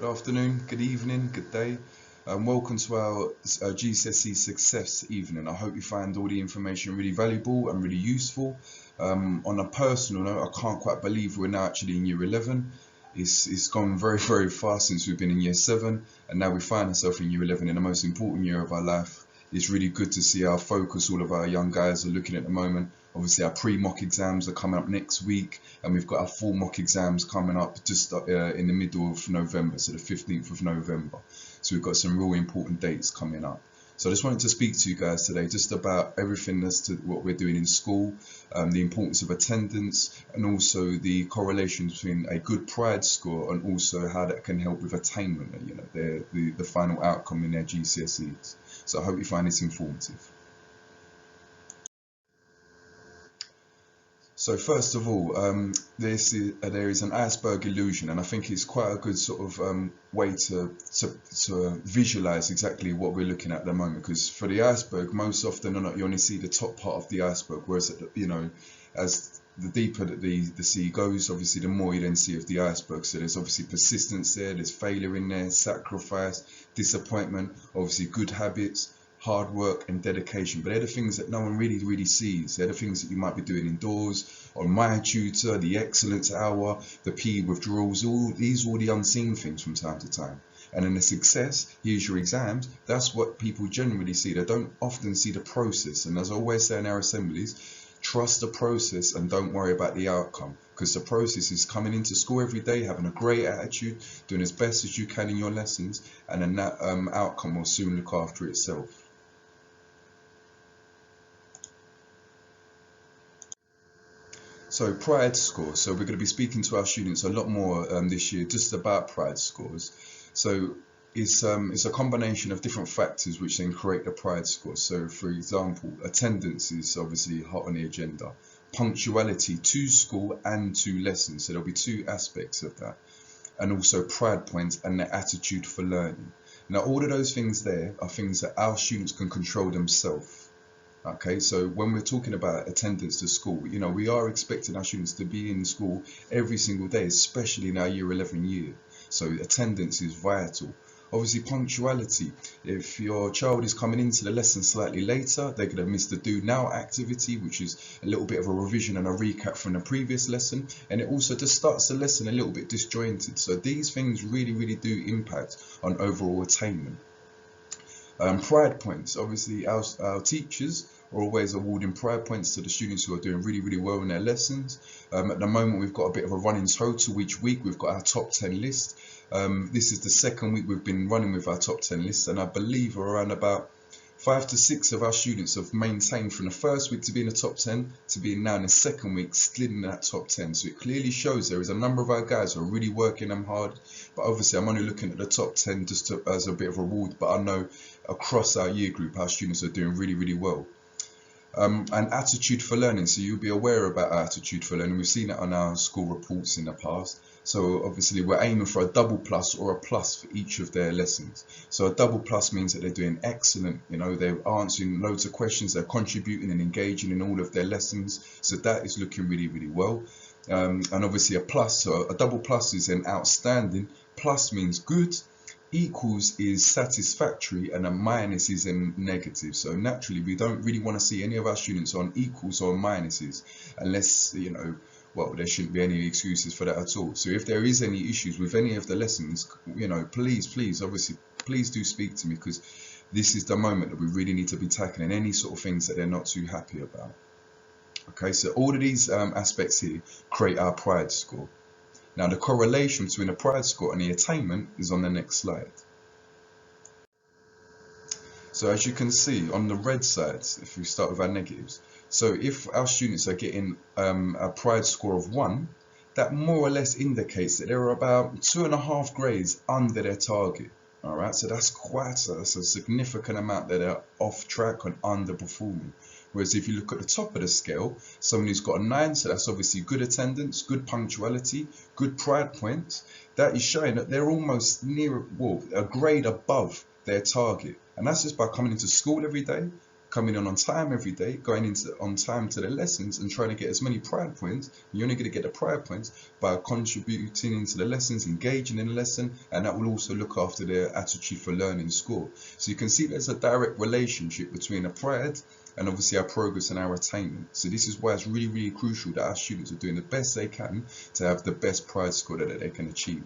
Good afternoon, good evening, good day, and welcome to our GCSE Success evening. I hope you find all the information really valuable and really useful. On a personal note, I can't quite believe we're now actually in year 11. It's gone very, very fast since we've been in year 7, and now we find ourselves in year 11 in the most important year of our life. It's really good to see how focused all of our young guys are looking at the moment. Obviously, our pre-mock exams are coming up next week, and we've got our full mock exams coming up just in the middle of November, so the 15th of November. So we've got some real important dates coming up. So I just wanted to speak to you guys today just about everything as to what we're doing in school, the importance of attendance, and also the correlation between a good pride score and also how that can help with attainment, the final outcome in their GCSEs. So I hope you find this informative. So first of all, there is an iceberg illusion, and I think it's quite a good sort of way to visualize exactly what we're looking at the moment. Because for the iceberg, most often than not, you only see the top part of the iceberg, whereas as the deeper that the sea goes, obviously the more you then see of the iceberg. So there's obviously persistence there, there's failure in there, sacrifice, disappointment, obviously good habits, hard work and dedication. But they're the things that no one really sees. They're the things that you might be doing indoors, on My Tutor, the excellence hour, the PE withdrawals. All the unseen things from time to time. And then the success, here's your exams, that's what people generally see. They don't often see the process. And as I always say in our assemblies, trust the process and don't worry about the outcome, because the process is coming into school every day, having a great attitude, doing as best as you can in your lessons, and then that outcome will soon look after itself. So pride scores. So we're going to be speaking to our students a lot more this year just about pride scores. So it's a combination of different factors which then create the pride score. So for example, attendance is obviously hot on the agenda. Punctuality to school and to lessons. So there'll be two aspects of that. And also pride points and their attitude for learning. Now all of those things there are things that our students can control themselves. Okay, so when we're talking about attendance to school, we are expecting our students to be in school every single day, especially in our year 11 year. So attendance is vital. Obviously punctuality. If your child is coming into the lesson slightly later, they're going to miss the do now activity, which is a little bit of a revision and a recap from the previous lesson. And it also just starts the lesson a little bit disjointed. So these things really do impact on overall attainment. Pride points. Obviously our teachers are always awarding pride points to the students who are doing really well in their lessons. At the moment we've got a bit of a running total each week. We've got our top 10 list. This is the second week we've been running with our top 10 list, and I believe around about 5 to 6 of our students have maintained from the first week to be in the top 10 to being now in the second week still in that top 10. So it clearly shows there is a number of our guys who are really working them hard. But obviously I'm only looking at the top 10 just as a bit of a reward, but I know across our year group our students are doing really well. And attitude for learning. So you'll be aware about attitude for learning. We've seen it on our school reports in the past. So obviously we're aiming for a double plus or a plus for each of their lessons. So a double plus means that they're doing excellent, they're answering loads of questions, they're contributing and engaging in all of their lessons. So that is looking really well. And obviously a plus, so a double plus is an outstanding, plus means good, equals is satisfactory, and a minus is a negative. So naturally we don't really want to see any of our students on equals or minuses unless well, there shouldn't be any excuses for that at all. So if there is any issues with any of the lessons, please obviously please do speak to me, because this is the moment that we really need to be tackling any sort of things that they're not too happy about. Okay, so all of these aspects here create our pride score. Now the correlation between the pride score and the attainment is on the next slide. So as you can see on the red side, if we start with our negatives, so if our students are getting a pride score of 1, that more or less indicates that they're about 2.5 grades under their target. All right, so that's a significant amount that are off track and underperforming. Whereas if you look at the top of the scale, someone who's got a 9, so that's obviously good attendance, good punctuality, good pride points, that is showing that they're almost near, well, a grade above their target. And that's just by coming into school every day, coming on time every day, going into on time to their lessons and trying to get as many pride points. You're only going to get the pride points by contributing into the lessons, engaging in the lesson, and that will also look after their attitude for learning score. So you can see there's a direct relationship between a pride and obviously our progress and our attainment. So this is why it's really, really crucial that our students are doing the best they can to have the best pride score that they can achieve.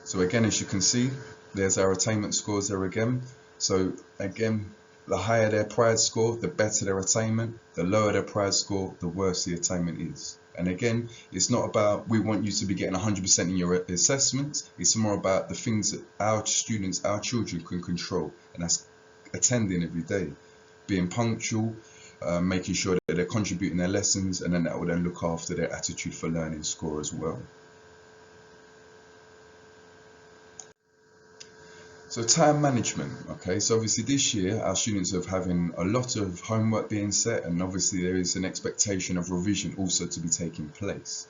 So again, as you can see, there's our attainment scores there again. So again, the higher their pride score, the better their attainment. The lower their pride score, the worse the attainment is. And again, it's not about we want you to be getting 100% in your assessments. It's more about the things that our students, our children can control. And that's attending every day, being punctual, making sure that they're contributing their lessons, and then that will then look after their attitude for learning score as well. So time management, okay, so obviously this year our students are having a lot of homework being set, and obviously there is an expectation of revision also to be taking place.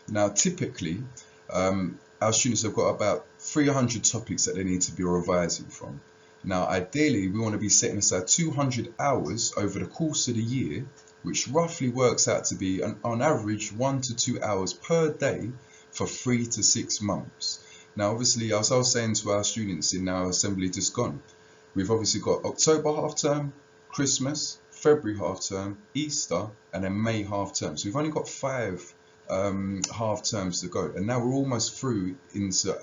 Now typically our students have got about 300 topics that they need to be revising from. Now ideally we want to be setting aside 200 hours over the course of the year, which roughly works out to be on average 1 to 2 hours per day for 3 to 6 months. Now obviously, as I was saying to our students in our assembly just gone, we've obviously got October half term, Christmas, February half term, Easter, and then May half term. So we've only got 5 half terms to go, and now we're almost through into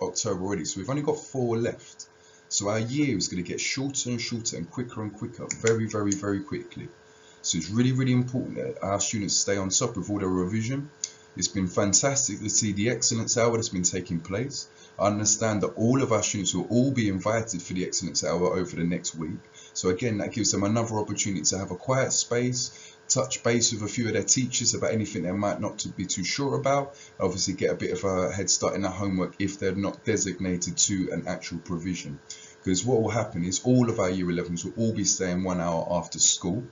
October already. So we've only got 4 left. So our year is going to get shorter and shorter and quicker, very, very, very quickly. So it's really, really important that our students stay on top of all their revision. It's been fantastic to see the Excellence Hour that's been taking place. I understand that all of our students will all be invited for the Excellence Hour over the next week. So again, that gives them another opportunity to have a quiet space, touch base with a few of their teachers about anything they might not be too sure about. Obviously get a bit of a head start in their homework if they're not designated to an actual provision. Because what will happen is all of our Year 11s will all be staying 1 hour after school.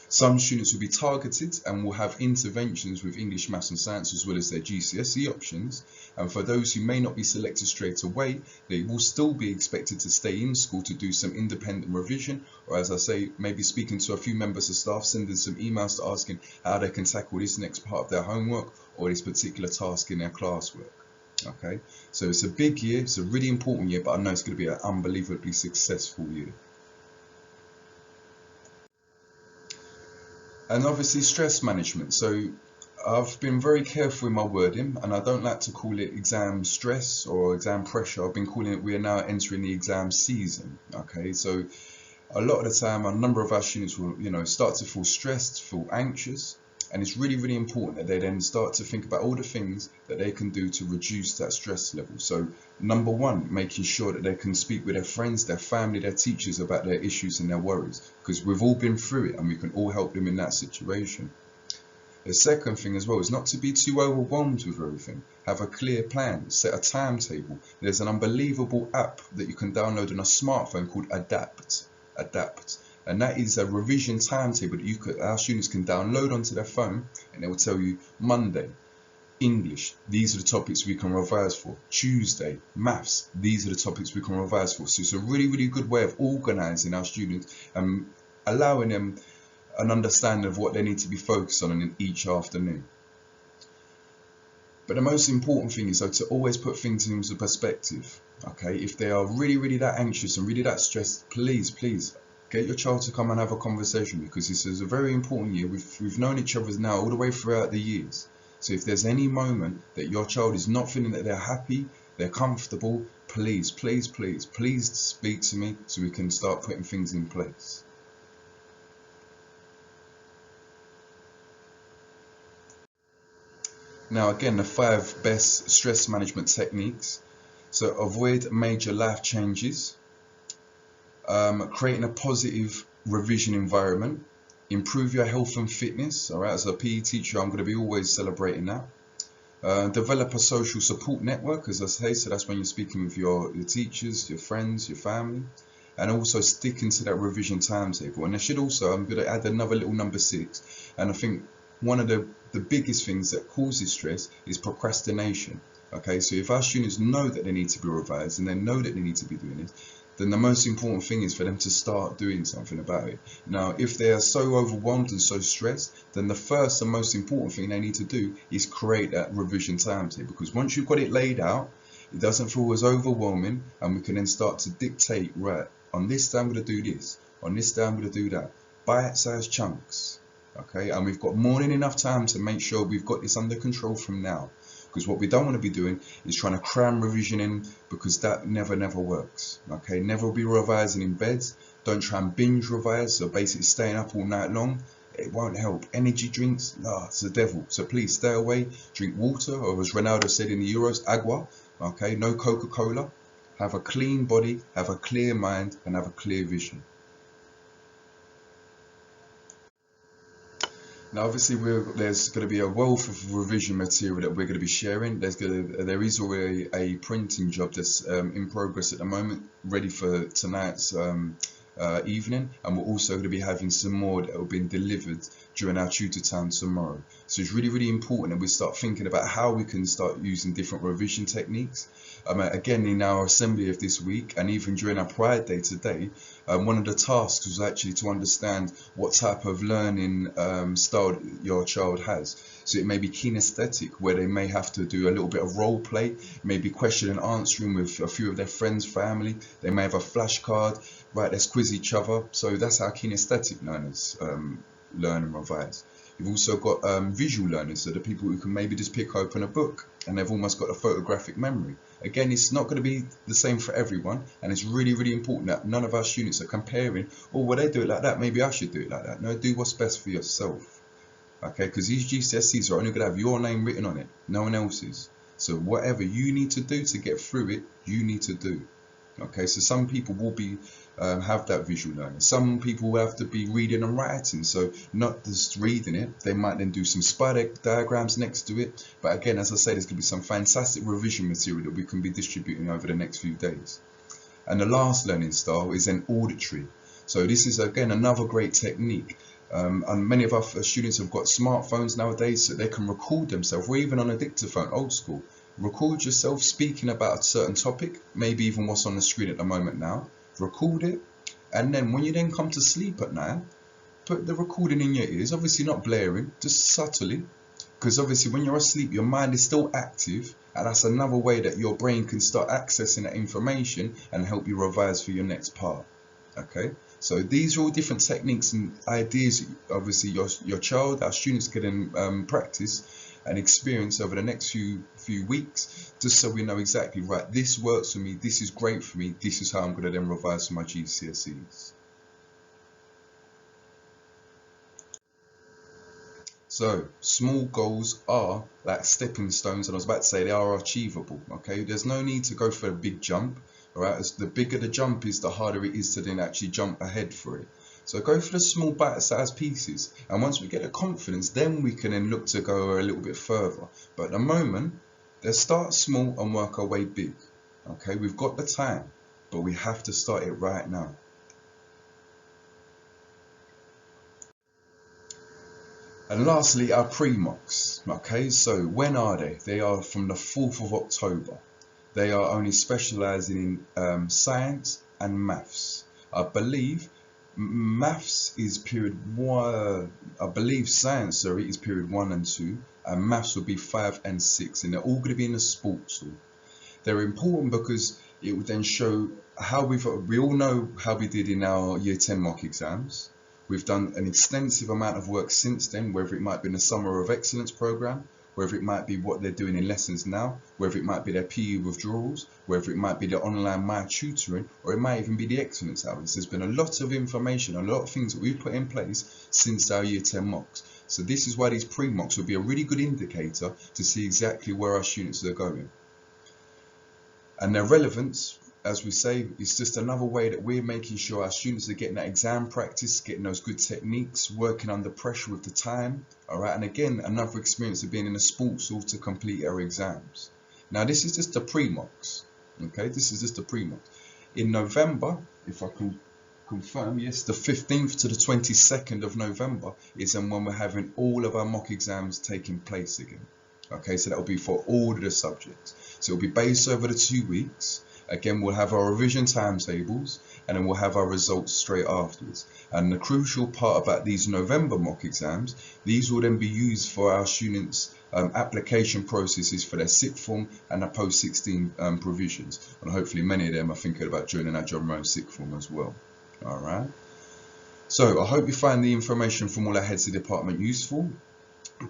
Some students will be targeted and will have interventions with English, Maths and Science as well as their GCSE options. And for those who may not be selected straight away, they will still be expected to stay in school to do some independent revision, or as I say, maybe speaking to a few members of staff, sending some emails to asking how they can tackle this next part of their homework or this particular task in their classwork. Okay, so it's a big year, it's a really important year, but I know it's going to be an unbelievably successful year. And obviously stress management. So I've been very careful in my wording, and I don't like to call it exam stress or exam pressure. I've been calling it, we are now entering the exam season. Okay, so a lot of the time a number of our students will start to feel stressed, feel anxious, and it's really, really important that they then start to think about all the things that they can do to reduce that stress level. So number one, making sure that they can speak with their friends, their family, their teachers about their issues and their worries, because we've all been through it and we can all help them in that situation. The second thing as well is not to be too overwhelmed with everything. Have a clear plan, set a timetable. There's an unbelievable app that you can download on a smartphone called Adapt. And that is a revision timetable that our students can download onto their phone, and it will tell you Monday, English, these are the topics we can revise for. Tuesday, Maths, these are the topics we can revise for. So it's a really, really good way of organising our students and allowing them an understanding of what they need to be focused on in each afternoon. But the most important thing is to always put things into perspective. Okay, if they are really, really that anxious and really that stressed, please get your child to come and have a conversation, because this is a very important year. We've known each other now all the way throughout the years. So if there's any moment that your child is not feeling that they're happy, they're comfortable, please speak to me so we can start putting things in place. Now again, the 5 best stress management techniques. So avoid major life changes, creating a positive revision environment, improve your health and fitness. All right, as a PE teacher, I'm going to be always celebrating that. Develop a social support network, as I say, so that's when you're speaking with your teachers, your friends, your family, and also sticking to that revision timetable. And I should also, I'm going to add another little number 6, and I think one of the biggest things that causes stress is procrastination. Okay, so if our students know that they need to be revised and they know that they need to be doing it, then the most important thing is for them to start doing something about it. Now, if they are so overwhelmed and so stressed, then the first and most important thing they need to do is create that revision timetable, because once you've got it laid out, it doesn't feel as overwhelming, and we can then start to dictate, right, on this day I'm going to do this, on this day I'm going to do that, bite-sized chunks. Okay, and we've got more than enough time to make sure we've got this under control from now. Because what we don't want to be doing is trying to cram revision in, because that never works. Okay, never be revising in bed. Don't try and binge revise, so basically staying up all night long. It won't help. Energy drinks, it's the devil. So please stay away. Drink water, or as Ronaldo said in the Euros, agua. Okay, no Coca-Cola. Have a clean body, have a clear mind, and have a clear vision. Now, obviously, there's going to be a wealth of revision material that we're going to be sharing. There is already a printing job that's in progress at the moment, ready for tonight's evening, and we're also going to be having some more that have been delivered during our tutor time tomorrow. So it's really important that we start thinking about how we can start using different revision techniques. Again, in our assembly of this week, and even during our Pride Day today, one of the tasks was actually to understand what type of learning style your child has. So it may be kinesthetic, where they may have to do a little bit of role play, maybe question and answering with a few of their friends, family. They may have a flashcard, right, let's quiz each other. So that's how kinesthetic learners learn and revise. You've also got visual learners, so the people who can maybe just pick open a book and they've almost got a photographic memory. Again, it's not going to be the same for everyone, and it's really important that none of our students are comparing, oh, well, they do it like that, maybe I should do it like that. No, do what's best for yourself. Okay, because these GCSEs are only going to have your name written on it, no one else's. So whatever you need to do to get through it, you need to do. Okay, so some people will be have that visual learning. Some people will have to be reading and writing, so not just reading it. They might then do some spider diagrams next to it. But again, as I say, there's going to be some fantastic revision material that we can be distributing over the next few days. And the last learning style is an auditory. So this is again another great technique. And many of our students have got smartphones nowadays, so they can record themselves, or even on a dictaphone, old school. Record yourself speaking about a certain topic, maybe even what's on the screen at the moment now. Record it, and then when you then come to sleep at night, put the recording in your ears, obviously not blaring, just subtly, because obviously when you're asleep your mind is still active, and that's another way that your brain can start accessing that information and help you revise for your next part. Okay, so these are all different techniques and ideas obviously your child, our students can practice and experience over the next few weeks, just so we know exactly, right, this works for me, this is great for me, this is how I'm going to then revise for my GCSEs. So small goals are like stepping stones, and I was about to say they are achievable. Okay, there's no need to go for a big jump. All right, as the bigger the jump is, the harder it is to then actually jump ahead for it. So go for the small bite-sized pieces, and once we get the confidence, then we can then look to go a little bit further. But at the moment, let's start small and work our way big. Okay, we've got the time, but we have to start it right now. And lastly, our pre-mocks. Okay, so when are they? They are from the 4th of October. They are only specialising in science and maths. I believe maths is period 1, I believe science, sorry, is period 1 and 2, and maths will be 5 and 6, and they're all going to be in the sports hall. They're important because it would then show how we all know how we did in our year 10 mock exams. We've done an extensive amount of work since then, whether it might be in the Summer of Excellence programme, whether it might be what they're doing in lessons now, whether it might be their PE withdrawals, whether it might be the online My Tutoring, or it might even be the Excellence Hours. There's been a lot of information, a lot of things that we've put in place since our year 10 mocks. So this is why these pre-mocks will be a really good indicator to see exactly where our students are going. And their relevance, as we say, is just another way that we're making sure our students are getting that exam practice, getting those good techniques, working under pressure with the time. All right, and again, another experience of being in a sports hall to complete our exams. Now, this is just the pre-mocks. Okay, this is just the pre-mocks. In November, if I can confirm, yes, the 15th to the 22nd of November is when we're having all of our mock exams taking place again. Okay, so that will be for all of the subjects. So it'll be based over the 2 weeks. Again, we'll have our revision timetables, and then we'll have our results straight afterwards. And the crucial part about these November mock exams, these will then be used for our students' application processes for their sixth form and their post-16 provisions. And hopefully many of them are thinking about joining that John Rowe sixth form as well. All right. So I hope you find the information from all our heads of department useful.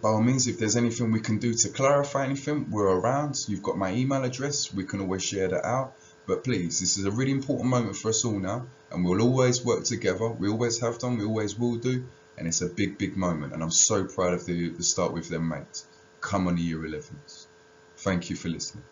By all means, if there's anything we can do to clarify anything, we're around. You've got my email address. We can always share that out. But please, this is a really important moment for us all now, and we'll always work together. We always have done, we always will do, and it's a big, big moment. And I'm so proud of the start with them, mates. Come on, the Year 11s. Thank you for listening.